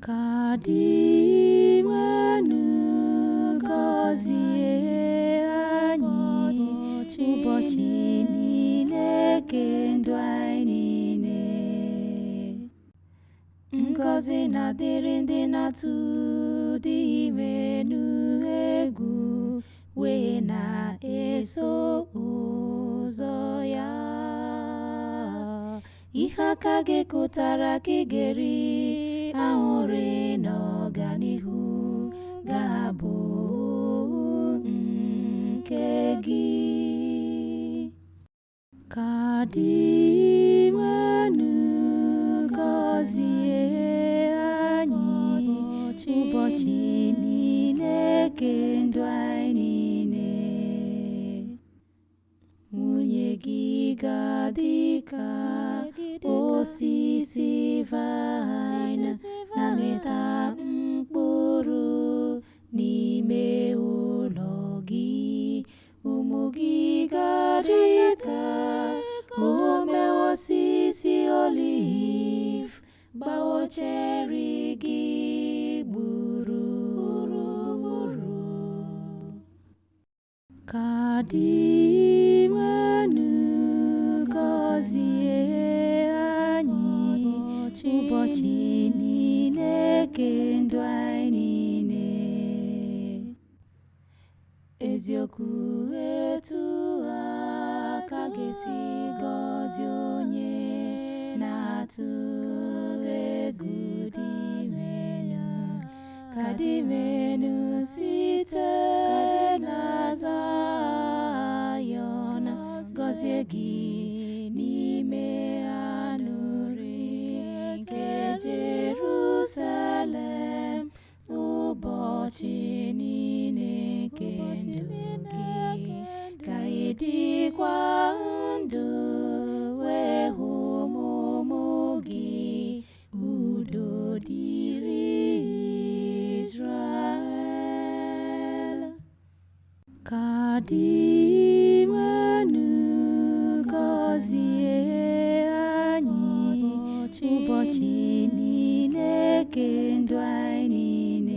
Ka dị mmanụ gọzie anyị ụbọchị niile nke ndụ anyị niile. Ngọzi na-adịrị ndị na-atụ dị ime n'egwu wee na-eso ụzọ ya. Ihe aka gị kụtara ka ị ga-eri, aṅụrị na ọganihu ga-abụ nke gị. Ka dị mmanụ gọzie anyị ụbọchị niile nke ndụ anyị niile. Nwunye gị ga-adị ka osisi vaịn na-amịta mkpụrụ n'ime ụlọ gị. Ụmụ gị ga-adị ka ome osisi oliv gbawo cheri gị gburugburu. Ka dị mmanụ gọzie anyị ụbọchị niile nke ndụ anyị niile. Eziokwu, etu a ka ga-esi gọzie onye na-atụ egwu dị menu. Ka dị menu site na Zayọn gọzie gị n'ime aṅụrị nke Jerusalem ụbọchị niile nke ndụ gị. Ka ị dịkwa ndụ wee hụ ụmụ gị. Udo dịrị Izrel. Ka dị mmanụ gọzie anyị ụbọchị niile nke ndụ anyị niile.